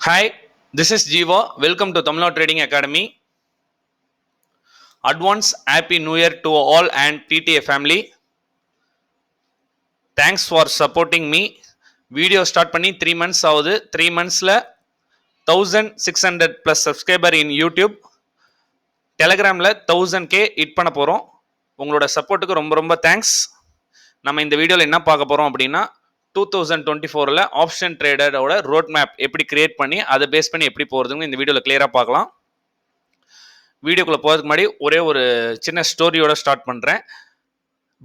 Hi, this is Jiva. Welcome to Tamil Nadu Trading Academy. Advance Happy New Year to all and TTA family. Thanks for supporting me. Video start பண்ணி 3 months ஆகுது. 3 monthsல 1600 plus subscriber in YouTube. டெலகிராமில் 1000K hit பண்ண போகிறோம். உங்களோட சப்போர்ட்டுக்கு ரொம்ப ரொம்ப thanks. நம்ம இந்த வீடியோவில் என்ன பார்க்க போகிறோம் அப்படின்னா 2024 ஆப்ஷன் ட்ரேடரோட ரோட் மேப் எப்படி கிரியேட் பண்ணி அதை பேஸ் பண்ணி எப்படி போகிறதுன்னு இந்த வீடியோவில் கிளியராக பார்க்கலாம். வீடியோக்குள்ளே போகிறதுக்கு முன்னாடி ஒரே ஒரு சின்ன ஸ்டோரியோட ஸ்டார்ட் பண்ணுறேன்.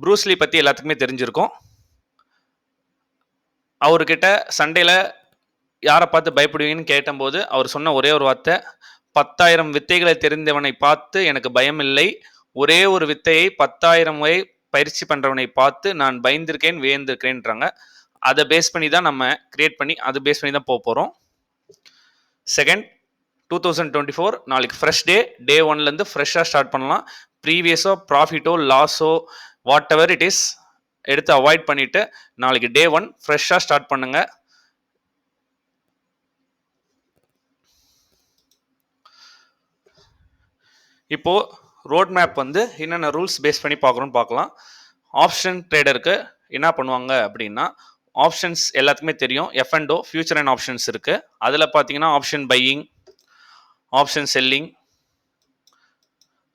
ப்ரூஸ்லி பற்றி எல்லாத்துக்குமே தெரிஞ்சிருக்கும். அவர்கிட்ட சண்டையில் யாரை பார்த்து பயப்படுவீங்கன்னு கேட்டபோது அவர் சொன்ன ஒரே ஒரு வார்த்தை, 10,000 வித்தைகளை தெரிந்தவனை பார்த்து எனக்கு பயம் இல்லை, ஒரே ஒரு வித்தையை 10,000 முறை பயிற்சி பண்ணுறவனை பார்த்து நான் பயந்திருக்கேன் வியந்திருக்கேன்றாங்க. அதை பேஸ் பண்ணி தான் நம்ம கிரியேட் பண்ணி அதை பேஸ் பண்ணி தான் போக போகிறோம். செகண்ட் 2024 நாளைக்கு ஃப்ரெஷ் டே ஒன்லேருந்து ஃப்ரெஷ்ஷாக ஸ்டார்ட் பண்ணலாம். ப்ரீவியஸோ ப்ராஃபிட்டோ லாஸோ வாட் எவர் இட் இஸ் எடுத்து அவாய்ட் பண்ணிவிட்டு நாளைக்கு டே ஒன் ஃப்ரெஷ்ஷாக ஸ்டார்ட் பண்ணுங்கள். இப்போது ரோட் மேப் வந்து என்னென்ன ரூல்ஸ் பேஸ் பண்ணி பார்க்கலாம். ஆப்ஷன் ட்ரேடருக்கு என்ன பண்ணுவாங்க அப்படின்னா, ஆப்ஷன்ஸ் எல்லாத்துக்குமே தெரியும். F&O ஃபியூச்சர் அண்ட் ஆப்ஷன்ஸ் இருக்குது. அதில் பார்த்தீங்கன்னா option buying, option selling,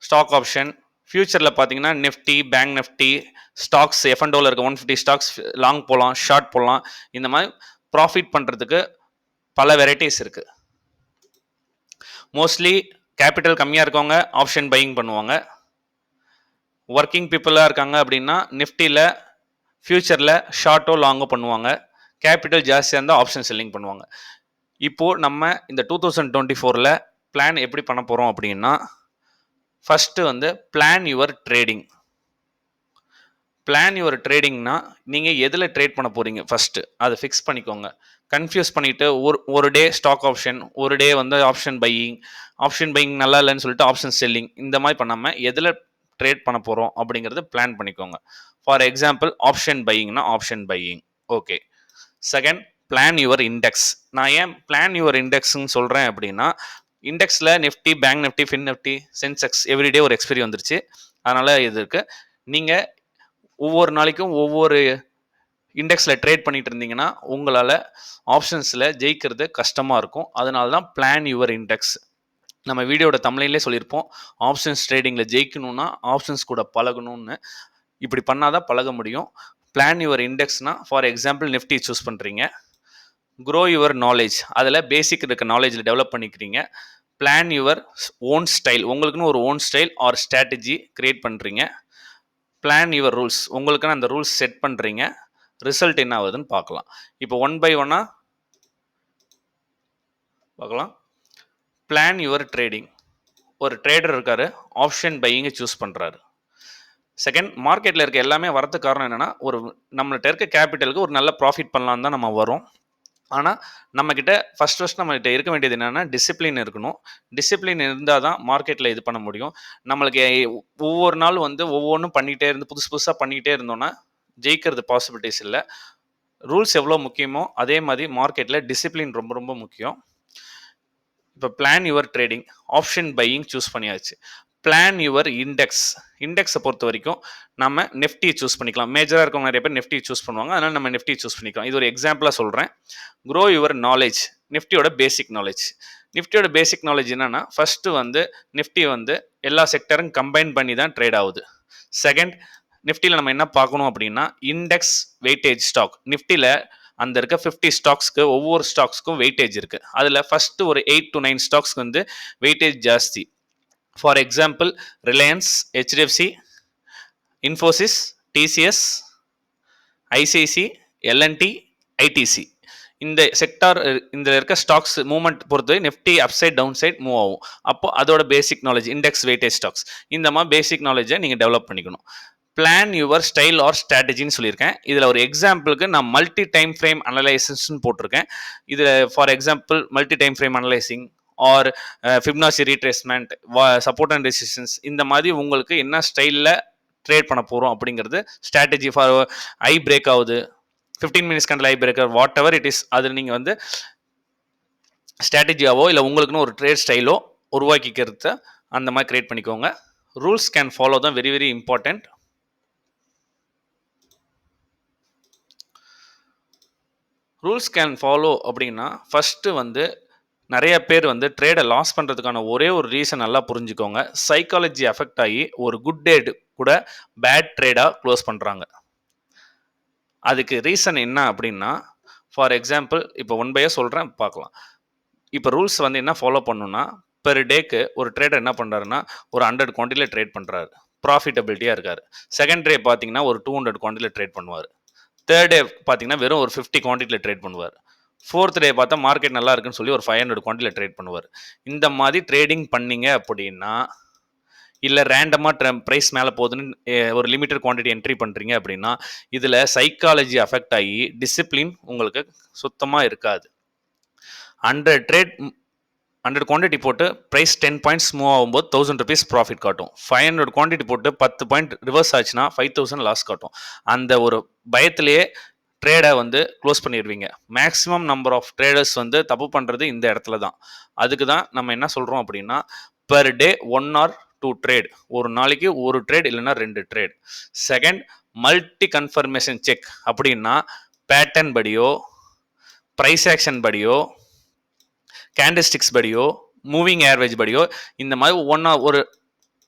stock option. ஃபியூச்சரில் பார்த்தீங்கன்னா நிஃப்டி, பேங்க் நிஃப்டி, ஸ்டாக்ஸ் F&Oவில் இருக்க 150 ஸ்டாக்ஸ் லாங் போகலாம், ஷார்ட் போகலாம். இந்த மாதிரி ப்ராஃபிட் பண்ணுறதுக்கு பல வெரைட்டிஸ் இருக்குது. மோஸ்ட்லி கேபிட்டல் கம்மியாக இருக்கவங்க ஆப்ஷன் பையிங் பண்ணுவாங்க. ஒர்க்கிங் பீப்புளாக இருக்காங்க அப்படின்னா நிஃப்டியில் ஃபியூச்சரில் ஷார்ட்டோ லாங்கோ பண்ணுவாங்க. கேபிட்டல் ஜாஸ்தியாக இருந்தால் ஆப்ஷன் செல்லிங் பண்ணுவாங்க. இப்போது நம்ம இந்த 2024 பிளான் எப்படி பண்ண போகிறோம் அப்படின்னா, ஃபஸ்ட்டு வந்து plan your trading. Plan your ட்ரேடிங்னா நீங்கள் எதில் ட்ரேட் பண்ண போகிறீங்க ஃபஸ்ட்டு அதை ஃபிக்ஸ் பண்ணிக்கோங்க. கன்ஃபியூஸ் பண்ணிவிட்டு ஒரு டே ஸ்டாக் ஆப்ஷன், ஒரு டே வந்து ஆப்ஷன் பையிங் நல்லா இல்லைன்னு சொல்லிட்டு ஆப்ஷன் செல்லிங், இந்த மாதிரி பண்ணாமல் எதில் ட்ரேட் பண்ண போகிறோம் அப்படிங்கிறது பிளான் பண்ணிக்கோங்க. ஃபார் எக்ஸாம்பிள் ஆப்ஷன் பையிங்னா option buying okay. Second plan your index. நான் ஏன் பிளான் யுவர் இண்டெக்ஸ்ன்னு சொல்கிறேன் அப்படின்னா, இண்டெக்ஸில் Nifty, bank Nifty, fin Nifty, Sensex everyday ஒரு எக்ஸ்பைரி வந்துருச்சு. அதனால் இது இருக்குது. நீங்கள் ஒவ்வொரு நாளைக்கும் ஒவ்வொரு இண்டெக்ஸில் ட்ரேட் பண்ணிட்டு இருந்தீங்கன்னா உங்களால் ஆப்ஷன்ஸில் ஜெயிக்கிறது கஷ்டமாக இருக்கும். அதனால தான் பிளான் யுவர் இண்டெக்ஸ். நம்ம வீடியோட தமிழ்லேயே சொல்லியிருப்போம், ஆப்ஷன்ஸ் ட்ரேடிங்கில் ஜெயிக்கணும்னா ஆப்ஷன்ஸ் கூட பழகணும்னு. இப்படி பண்ணால் தான் பழக முடியும். பிளான் யுவர் இண்டெக்ஸ்னால் ஃபார் எக்ஸாம்பிள் நிஃப்டி சூஸ் பண்ணுறீங்க. க்ரோ யுவர் நாலேஜ், அதில் பேசிக் இருக்க நாலேஜில் டெவலப் பண்ணிக்கிறீங்க. பிளான் யுவர் ஓன் ஸ்டைல், உங்களுக்குன்னு ஒரு own style or strategy create பண்ணுறீங்க. பிளான் யுவர் ரூல்ஸ், உங்களுக்குன்னு அந்த ரூல்ஸ் செட் பண்ணுறீங்க. ரிசல்ட் என்ன ஆகுதுன்னு பார்க்கலாம். இப்போ ஒன் பை ஒன்னாக பார்க்கலாம். Plan your trading. ஒரு ட்ரேடர் இருக்கார், ஆப்ஷன் பையிங்கை சூஸ் பண்ணுறாரு. செகண்ட், மார்க்கெட்டில் இருக்க எல்லாமே வரதுக்கு காரணம் என்னென்னா, ஒரு நம்மள்கிட்ட இருக்க கேபிட்டலுக்கு ஒரு நல்ல ப்ராஃபிட் பண்ணலாம் தான் நம்ம வரோம். ஆனால் நம்மக்கிட்ட ஃபஸ்ட் நம்மகிட்ட இருக்க வேண்டியது என்னென்னா டிசிப்ளின் இருக்கணும். டிசிப்ளின் இருந்தால் தான் மார்க்கெட்டில் இது பண்ண முடியும். நம்மளுக்கு ஒவ்வொரு நாள் வந்து ஒவ்வொன்றும் பண்ணிகிட்டே இருந்து புதுசாக பண்ணிக்கிட்டே இருந்தோன்னா ஜெயிக்கிறது பாசிபிலிட்டிஸ் இல்லை. ரூல்ஸ் எவ்வளோ முக்கியமோ அதே மாதிரி மார்க்கெட்டில் டிசிப்ளின் ரொம்ப ரொம்ப முக்கியம். இப்போ plan your trading, option buying choose பண்ணியாச்சு. Plan your index. இண்டெக்ஸை பொறுத்த வரைக்கும் நம்ம நிஃப்டி சூஸ் பண்ணிக்கலாம். மேஜராக இருக்கவங்க நிறைய பேர் நிஃப்டி சூஸ் பண்ணுவாங்க, அதனால் நம்ம நிஃப்டி சூஸ் பண்ணிக்கலாம். இது ஒரு எக்ஸாம்பிளாக சொல்கிறேன். க்ரோ யுவர் நாலேஜ், நிஃப்டியோட பேசிக் நாலேஜ். நிஃப்டியோட பேசிக் நாலேஜ் என்னென்னா, ஃபஸ்ட்டு வந்து நிஃப்டி வந்து எல்லா செக்டரும் கம்பைன் பண்ணி தான் ட்ரேட் ஆகுது. செகண்ட், நிஃப்டியில் நம்ம என்ன பார்க்கணும் அப்படின்னா இண்டெக்ஸ் வெயிட்டேஜ் ஸ்டாக். நிஃப்டியில் அந்த இருக்க 50 ஸ்டாக்ஸ்க்கு ஒவ்வொரு ஸ்டாக்ஸ்க்கும் வெயிட்டேஜ் இருக்குது. அதில் ஃபஸ்ட்டு ஒரு 8 to 9 ஸ்டாக்ஸ்க்கு வந்து வெயிட்டேஜ் ஜாஸ்தி. For example Reliance, HDFC, Infosys, TCS, ICICI, LNT, ITC. இந்த செக்டார் இந்த இருக்க ஸ்டாக்ஸ் மூவ்மெண்ட் பொறுத்து Nifty upside down side move ஆகும். அப்போ அதோட basic knowledge index weightage stocks, இந்த மாதிரி பேசிக் நாலேஜை நீங்கள் டெவலப் பண்ணிக்கணும். பிளான் யுவர் ஸ்டைல் ஆர் ஸ்ட்ராட்டஜின்னு சொல்லியிருக்கேன். இதில் ஒரு எக்ஸாம்பிளுக்கு நான் மல்டி டைம் ஃப்ரேம் அனலைசிஸ்ன்னு போட்டிருக்கேன். இதில் for example multi time frame analysing or Fibonacci retracement, support and resistance, இந்த மாதிரி உங்களுக்கு என்ன ஸ்டைலில் ட்ரேட் பண்ண போகிறோம் அப்படிங்கிறது ஸ்ட்ராட்டஜி. ஃபார் ஐ பிரேக் ஆகுது, 15 minutes கண்டில் I breaker, what ever it is, அதில் நீங்கள் வந்து ஸ்ட்ராட்டஜியாவோ இல்லை உங்களுக்குன்னு ஒரு ட்ரேட் ஸ்டைலோ உருவாக்கிக்கிறத அந்த மாதிரி கிரியேட் பண்ணிக்கோங்க. ரூல்ஸ் கேன் ஃபாலோ தான் very very important. Rules can follow அப்படின்னா ஃபஸ்ட்டு வந்து நிறைய பேர் வந்து ட்ரேடை லாஸ் பண்ணுறதுக்கான ஒரே ஒரு ரீசன் நல்லா புரிஞ்சுக்கோங்க. சைக்காலஜி அஃபெக்ட் ஆகி ஒரு குட் டேட் கூட பேட் ட்ரேடாக க்ளோஸ் பண்ணுறாங்க. அதுக்கு ரீசன் என்ன அப்படின்னா, ஃபார் எக்ஸாம்பிள் இப்போ ஒன் பையாக சொல்கிறேன், பார்க்கலாம். இப்போ ரூல்ஸ் வந்து என்ன ஃபாலோ பண்ணணும்னா, பெர் டேக்கு ஒரு ட்ரேடர் என்ன பண்ணுறாருன்னா ஒரு 100 குவான்டிட்டியில் ட்ரேட் பண்ணுறாரு, ப்ராஃபிட்டபிலிட்டியாக இருக்கார். செகண்ட் டே பார்த்தீங்கன்னா ஒரு 200 குவான்டிட்டியில் ட்ரேட் பண்ணுவார். தேர்ட் டே பார்த்தீங்கன்னா வெறும் ஒரு 50 குவான்டிட்டியில் ட்ரேட் பண்ணுவார். ஃபோர்த் டே பார்த்தா மார்க்கெட் நல்லா இருக்குன்னு சொல்லி ஒரு 500 குவான்டிட்டியில் ட்ரேட் பண்ணுவார். இந்த மாதிரி ட்ரேடிங் பண்ணீங்க அப்படின்னா, இல்லை ரேண்டமாக ப்ரைஸ் மேலே போகுதுன்னு ஒரு லிமிட்டட் குவான்டிட்டி என்ட்ரி பண்ணுறீங்க அப்படின்னா, இதில் சைக்காலஜி அஃபெக்ட் ஆகி டிசிப்ளின் உங்களுக்கு சுத்தமாக இருக்காது. 100 குவான்டிட்டி போட்டு ப்ரைஸ் 10 பாயிண்ட்ஸ் மூவ் ஆகும்போது 1000 rupees ப்ராஃபிட் காட்டும். 500 குவான்டிட்டி போட்டு 10 பாயிண்ட் ரிவர்ஸ் ஆச்சுன்னா 5000 லாஸ் காட்டும். அந்த ஒரு பயத்திலேயே ட்ரேடை வந்து க்ளோஸ் பண்ணிடுவீங்க. மேக்ஸிமம் நம்பர் ஆஃப் ட்ரேடர்ஸ் வந்து தப்பு பண்ணுறது இந்த இடத்துல தான். அதுக்கு தான் நம்ம என்ன சொல்கிறோம் அப்படின்னா, பெர் டே 1 or 2 ட்ரேட், ஒரு நாளைக்கு ஒரு ட்ரேட் இல்லைன்னா 2 trade. Second, multi confirmation check அப்படின்னா பேட்டர்ன் படியோ, ப்ரைஸ் ஆக்ஷன் படியோ, கேண்டில்ஸ்டிக்ஸ் படியோ, மூவிங் ஆவரேஜ் படியோ, இந்த மாதிரி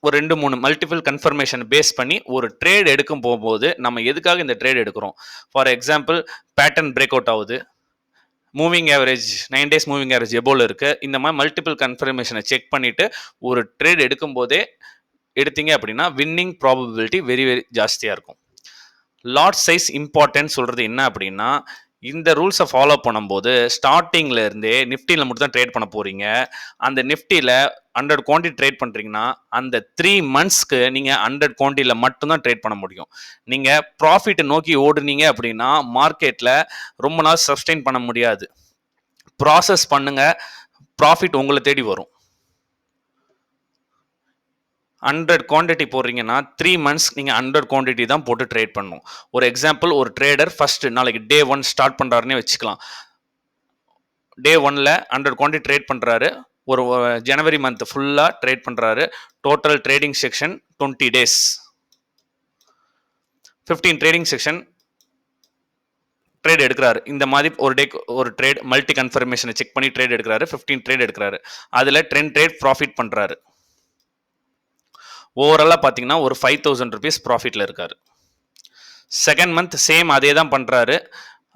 ஒரு 2-3 மல்டிபிள் கன்ஃபர்மேஷன் பேஸ் பண்ணி ஒரு ட்ரேட் எடுக்கும் போகும்போது நம்ம எதுக்காக இந்த ட்ரேட் எடுக்கிறோம். For example pattern break out ஆகுது, moving average 9 days moving average எபோல இருக்குது. இந்த மாதிரி மல்டிபிள் கன்ஃபர்மேஷனை செக் பண்ணிவிட்டு ஒரு ட்ரேட் எடுக்கும் போதே எடுத்தீங்க அப்படின்னா வின்னிங் ப்ராபபிலிட்டி வெரி வெரி ஜாஸ்தியாக இருக்கும். லாட் சைஸ் இம்பார்ட்டன்ட் சொல்கிறது என்ன அப்படின்னா, இந்த ரூல்ஸை ஃபாலோ பண்ணும்போது ஸ்டார்டிங்கில் இருந்தே நிஃப்டியில் மட்டும் தான் ட்ரேட் பண்ண போகிறீங்க. அந்த நிஃப்டியில் 100 குவான்டிட்டி ட்ரேட் பண்ணுறீங்கன்னா அந்த 3 monthsக்கு நீங்கள் 100 குவான்டிட்டியில் மட்டும்தான் ட்ரேட் பண்ண முடியும். நீங்கள் ப்ராஃபிட்டை நோக்கி ஓடுனீங்க அப்படின்னா மார்க்கெட்டில் ரொம்ப நாள் சஸ்டெயின் பண்ண முடியாது. ப்ராசஸ் பண்ணுங்கள், ப்ராஃபிட் உங்களை தேடி வரும். 100 குவான்டிட்டி போடுறீங்கன்னா 3 months நீங்கள் 100 குவான்டிட்டி தான் போட்டு ட்ரேட் பண்ணணும். ஒரு எக்ஸாம்பிள், ஒரு ட்ரேடர் ஃபஸ்ட்டு நாளைக்கு டே 1 ஸ்டார்ட் பண்ணுறாருன்னே வச்சுக்கலாம். டே 1ல் 100 குவான்டிட்டி ட்ரேட் பண்ணுறாரு. ஒரு ஜனவரி மந்த் ஃபுல்லாக ட்ரேட் பண்ணுறாரு. Total trading section 20 days. 15 trading section trade எடுக்கிறாரு. இந்த மாதிரி ஒரு டேக்கு ஒரு ட்ரேட் மல்டி கன்ஃபர்மேஷனை செக் பண்ணி ட்ரேட் எடுக்கிறாரு. 15 ட்ரேட் எடுக்கிறாரு. அதில் 10 ட்ரேட் ப்ராஃபிட் பண்ணுறாரு. ஓவராலாக பார்த்தீங்கன்னா ஒரு 5000 rupees ப்ராஃபிட்டில் இருக்காரு. செகண்ட் மந்த் சேம் அதே தான் பண்ணுறாரு.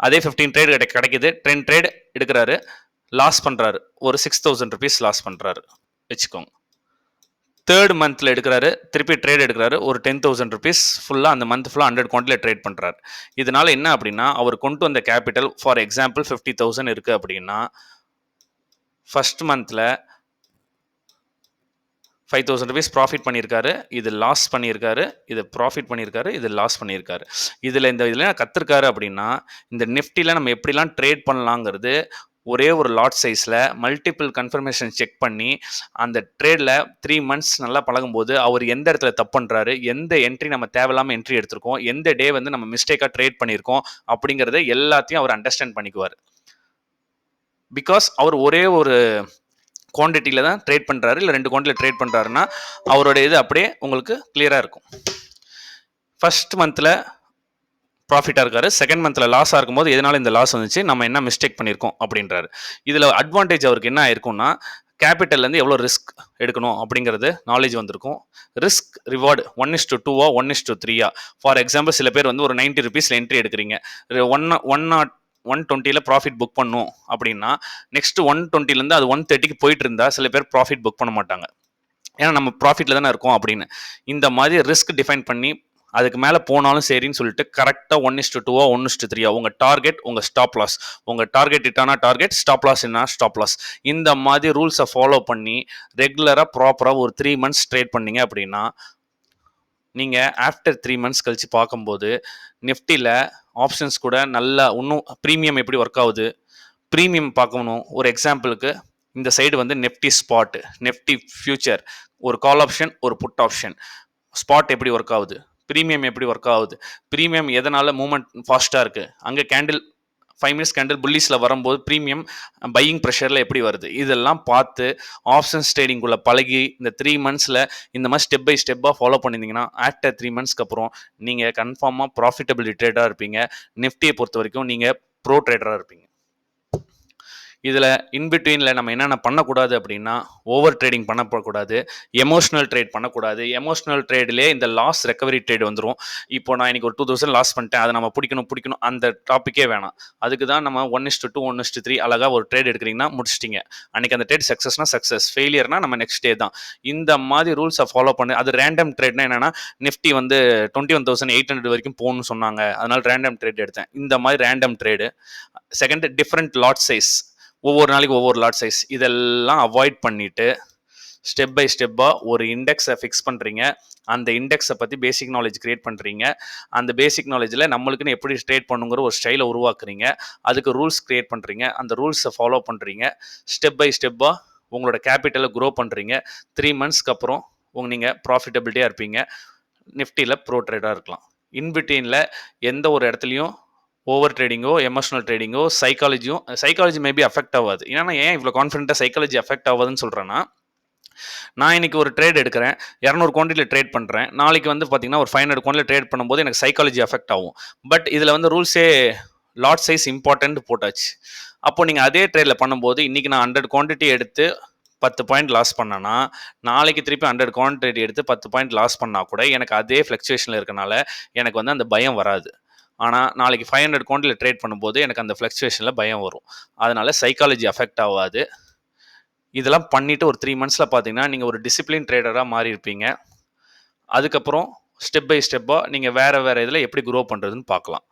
அதே 15 ட்ரேட் கிடைக்குது. 10 ட்ரேட் எடுக்கிறாரு, லாஸ் பண்ணுறாரு. ஒரு 6000 rupees லாஸ் பண்ணுறாரு வச்சுக்கோங்க. தேர்ட் மந்தில் எடுக்கிறாரு, திருப்பி ட்ரேட் எடுக்கிறாரு, ஒரு 10,000 rupees ஃபுல்லாக அந்த மந்த் ஃபுல்லாக 100 குவான்டிட்டியில் ட்ரேட் பண்ணுறாரு. இதனால என்ன அப்படின்னா, அவர் கொண்டு வந்த கேபிட்டல் ஃபார் எக்ஸாம்பிள் 50,000 இருக்குது அப்படின்னா, ஃபர்ஸ்ட் மந்தில் 5000 rupees ப்ராஃபிட் பண்ணியிருக்காரு, இது லாஸ் பண்ணியிருக்காரு, இது ப்ராஃபிட் பண்ணியிருக்காரு, இது லாஸ் பண்ணியிருக்காரு. இதில் கற்றுருக்காரு அப்படின்னா, இந்த நிஃப்டியில் நம்ம எப்படிலாம் ட்ரேட் பண்ணலாங்கிறது ஒரே ஒரு லாட் சைஸில் மல்டிபிள் கன்ஃபர்மேஷன் செக் பண்ணி அந்த ட்ரேடில் 3 months நல்லா பழகும்போது அவர் எந்த இடத்துல தப்பு பண்ணுறாரு, எந்த என்ட்ரி நம்ம தேவையில்லாமல் என்ட்ரி எடுத்திருக்கோம், எந்த டே வந்து நம்ம மிஸ்டேக்காக ட்ரேட் பண்ணியிருக்கோம் அப்படிங்கிறத எல்லாத்தையும் அவர் அண்டர்ஸ்டாண்ட் பண்ணிக்குவார். பிகாஸ் அவர் ஒரே ஒரு குவான்டிட்டியில் தான் ட்ரேட் பண்ணுறாரு, இல்லை 2 குவான்டிட்டியில் ட்ரேட் பண்ணுறாருன்னா அவரோட இது அப்படியே உங்களுக்கு கிளியராக இருக்கும். ஃபர்ஸ்ட் மந்தில் ப்ராஃபிட்டாக இருக்காரு, செகண்ட் மந்தில் லாஸாக இருக்கும்போது எதனால இந்த லாஸ் வந்துச்சு, நம்ம என்ன மிஸ்டேக் பண்ணியிருக்கோம் அப்படின்றாரு. இதில் அட்வான்டேஜ் அவருக்கு என்ன ஆயிருக்கும்னா, கேபிட்டல்லேருந்து எவ்வளோ ரிஸ்க் எடுக்கணும் அப்படிங்கிறது நாலேஜ் வந்திருக்கும். Risk reward 1:2 1:3. ஃபார் எக்ஸாம்பிள் சில பேர் வந்து ஒரு 90 rupeesல என்ட்ரி எடுக்கிறீங்க, 120 ப்ராஃபிட் புக் பண்ணும் அப்படின்னா நெக்ஸ்ட் 120லேருந்து அது 130க்கு போயிட்டு இருந்தா சில பேர் ப்ராஃபிட் புக் பண்ண மாட்டாங்க, ஏன்னா நம்ம ப்ராஃபிட்டில் தானே இருக்கோம் அப்படின்னு. இந்த மாதிரி ரிஸ்க் டிஃபைன் பண்ணி அதுக்கு மேலே போனாலும் சரின்னு சொல்லிட்டு கரெக்டாக 1:2 1:3 உங்கள் டார்கெட், உங்கள் ஸ்டாப் லாஸ், உங்கள் டார்கெட் இட்டானா டார்கெட், ஸ்டாப் லாஸ் என்ன ஸ்டாப் லாஸ், இந்த மாதிரி ரூல்ஸை ஃபாலோ பண்ணி ரெகுலராக ப்ராப்பராக ஒரு 3 months ட்ரேட் பண்ணீங்க அப்படின்னா நீங்கள் ஆஃப்டர் 3 months கழித்து பார்க்கும்போது நிஃப்டியில் ஆப்ஷன்ஸ் கூட நல்லா இன்னும் ப்ரீமியம் எப்படி ஒர்க் ஆகுது, ப்ரீமியம் பார்க்கணும். ஒரு எக்ஸாம்பிளுக்கு இந்த சைடு வந்து நெஃப்டி ஸ்பாட், நெஃப்டி ஃபியூச்சர், ஒரு கால் ஆப்ஷன், ஒரு புட் ஆப்ஷன். ஸ்பாட் எப்படி ஒர்க் ஆகுது, ப்ரீமியம் எப்படி ஒர்க் ஆகுது, ப்ரீமியம் எதனால் மூவ்மெண்ட் ஃபாஸ்ட்டாக இருக்குது, அங்கே கேண்டில் 5 மினிட்ஸ் கேண்டில் புல்லிஸில் வரும்போது ப்ரீமியம் பையிங் ப்ரெஷரில் எப்படி வருது, இதெல்லாம் பார்த்து ஆப்ஷன்ஸ் ட்ரேடிங்குள்ளே பழகி இந்த 3 மந்த்ஸில் இந்த மாதிரி ஸ்டெப் பை ஸ்டெப்பாக ஃபாலோ பண்ணியிருந்தீங்கன்னா ஆஃப்டர் 3 மந்த்ஸ்க்கு அப்புறம் நீங்கள் கன்ஃபார்மாக ப்ராஃபிட்டபிலிட்டி ட்ரேடாக இருப்பீங்க. நிஃப்டியை பொறுத்த வரைக்கும் நீங்கள் ப்ரோ ட்ரேடராக இருப்பீங்க. இதில் இன்பிட்வீனில் நம்ம என்னென்ன பண்ணக்கூடாது அப்படின்னா, ஓவர் ட்ரேடிங் பண்ணக்கூடாது, எமோஷனல் ட்ரேட் பண்ணக்கூடாது. எமோஷனல் ட்ரேட்லேயே இந்த லாஸ் ரெக்கவரி ட்ரேட் வந்துடும். இப்போ நான் இன்றைக்கி ஒரு 2000 லாஸ் பண்ணிட்டேன், அதை நம்ம பிடிக்கணும் அந்த டாப்பிக்கே வேணாம். அதுக்கு தான் நம்ம 1:2 1:3 அழகாக ஒரு ட்ரேட் எடுக்கிறீங்கன்னா முடிச்சிட்டிங்க. அன்றைக்கி அந்த ட்ரேட் சக்ஸஸ்னா சக்ஸஸ், ஃபெயிலியர்னா நம்ம நெக்ஸ்ட் டே தான். இந்த மாதிரி ரூல்ஸை ஃபாலோ பண்ணி, அது ரேண்டம் ட்ரேட்னா என்னென்னா, நிஃப்டி வந்து 21,800 வரைக்கும் போகணும்னு சொன்னாங்க, அதனால் ரேண்டம் ட்ரேட் எடுத்தேன். இந்த மாதிரி random trade. Second, different lot size, ஒவ்வொரு நாளைக்கு ஒவ்வொரு லாட் சைஸ், இதெல்லாம் அவாய்ட் பண்ணிவிட்டு ஸ்டெப் பை ஸ்டெப்பாக ஒரு இண்டெக்ஸை ஃபிக்ஸ் பண்ணுறீங்க. அந்த இண்டெக்ஸை பற்றி பேசிக் நாலேஜ் க்ரியேட் பண்ணுறீங்க. அந்த பேசிக் நாலேஜில் நம்மளுக்குன்னு எப்படி ட்ரேட் பண்ணுங்கிற ஒரு ஸ்டைலை உருவாக்குறீங்க. அதுக்கு ரூல்ஸ் க்ரியேட் பண்ணுறீங்க. அந்த ரூல்ஸை ஃபாலோ பண்ணுறீங்க. ஸ்டெப் பை ஸ்டெப்பாக உங்களோட கேபிட்டலை க்ரோ பண்ணுறீங்க. 3 மந்த்ஸ்க்கு அப்புறம் நீங்கள் ப்ராஃபிட்டபிலிட்டியாக இருப்பீங்க. நிஃப்டியில் ப்ரோ ட்ரேடாக இருக்கலாம். இன்பிட்வீனில் எந்த ஒரு இடத்துலையும் ஓவர் ட்ரேடிங்கோ, எமோஷனல் ட்ரேடிங்கோ, சைக்காலஜி மேபி அஃபெக்ட் ஆகாது. ஏன்னா ஏன் இவ்வளோ கான்ஃபிடென்ட்டாக சைக்காலஜி அஃபெக்ட் ஆகாதுன்னு சொல்கிறேன்னா, நான் இன்றைக்கி ஒரு ட்ரேட் எடுக்கிறேன், 200 குவான்டிட்டியில் ட்ரேட் பண்ணுறேன். நாளைக்கு வந்து பார்த்தீங்கன்னா ஒரு 500 குவான்டிட்டியில் ட்ரேட் பண்ணும்போது எனக்கு சைக்காலஜி அஃபெக்ட் ஆகும். பட் இதில் வந்து ரூல்ஸே லாட் சைஸ் இம்பார்ட்டன்ட் போட்டாச்சு. அப்போ நீங்கள் அதே ட்ரேடில் பண்ணும்போது இன்றைக்கி நான் 100 குவான்டிட்டி எடுத்து 10 பாயிண்ட் லாஸ் பண்ணனா, நாளைக்கு திருப்பி 100 குவான்டிட்டி எடுத்து 10 பாயிண்ட் லாஸ் பண்ணால் கூட எனக்கு அதே ஃப்ளக்சுவேஷனில் இருக்கனால எனக்கு வந்து அந்த பயம் வராது. ஆனால் நாளைக்கு 500 குவான்டிட்டியில் ட்ரேட் பண்ணும்போது எனக்கு அந்த ஃப்ளக்சுவேஷனில் பயம் வரும். அதனால் சைக்காலஜி அஃபெக்ட் ஆகாது. இதெல்லாம் பண்ணிவிட்டு ஒரு 3 மந்த்ஸில் பார்த்தீங்கன்னா நீங்கள் ஒரு டிசிப்ளின் ட்ரேடராக மாறி இருப்பீங்க. அதுக்கப்புறம் ஸ்டெப் பை ஸ்டெப்பாக நீங்கள் வேறு இதில் எப்படி க்ரோ பண்ணுறதுன்னு பார்க்கலாம்.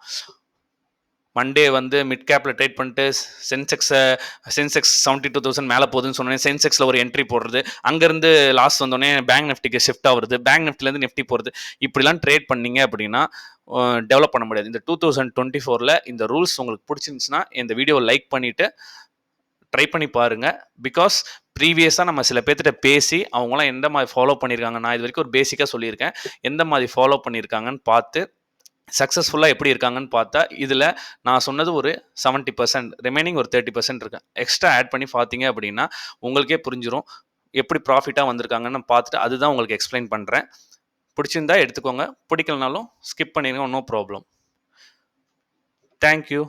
மண்டே வந்து மிட் கேப்பில் ட்ரேட் பண்ணிட்டு சென்செக்ஸ் 72,000 மேலே போகுதுன்னு சொன்னேன். சென்செக்ஸில் ஒரு என்ட்ரி போடுறது, அங்கேருந்து லாஸ் வந்தோடனே பேங்க் நிஃப்டிக்கு ஷிஃப்ட் ஆகுறது, பேங்க் நிஃப்டிலேருந்து நிஃப்டி போகிறது, இப்படிலாம் ட்ரேட் பண்ணிங்க அப்படின்னா டெவலப் பண்ண முடியாது. இந்த 2024 இந்த ரூல்ஸ் உங்களுக்கு பிடிச்சிருந்துச்சுன்னா இந்த வீடியோவை லைக் பண்ணிவிட்டு ட்ரை பண்ணி பாருங்கள். பிகாஸ் ப்ரீவியஸாக நம்ம சில பேர்த்திட்ட பேசி அவங்களாம் எந்த மாதிரி ஃபாலோ பண்ணியிருக்காங்க, நான் இது வரைக்கும் ஒரு பேசிக்காக சொல்லியிருக்கேன், எந்த மாதிரி ஃபாலோ பண்ணியிருக்காங்கன்னு பார்த்து சக்ஸஸ்ஃபுல்லாக எப்படி இருக்காங்கன்னு பார்த்தா இதில் நான் சொன்னது ஒரு 70%, ரிமைனிங் ஒரு 30% இருக்கு. எக்ஸ்ட்ரா ஆட் பண்ணி பார்த்தீங்க அப்படின்னா உங்களுக்கே புரிஞ்சிடும் எப்படி ப்ராஃபிட்டாக வந்திருக்காங்கன்னு பார்த்துட்டு அதுதான் உங்களுக்கு எக்ஸ்பிளைன் பண்ணுறேன். பிடிச்சிருந்தா எடுத்துக்கோங்க, பிடிக்கலனாலும் ஸ்கிப் பண்ணிடுங்க, நோ ப்ராப்ளம். தேங்க்யூ.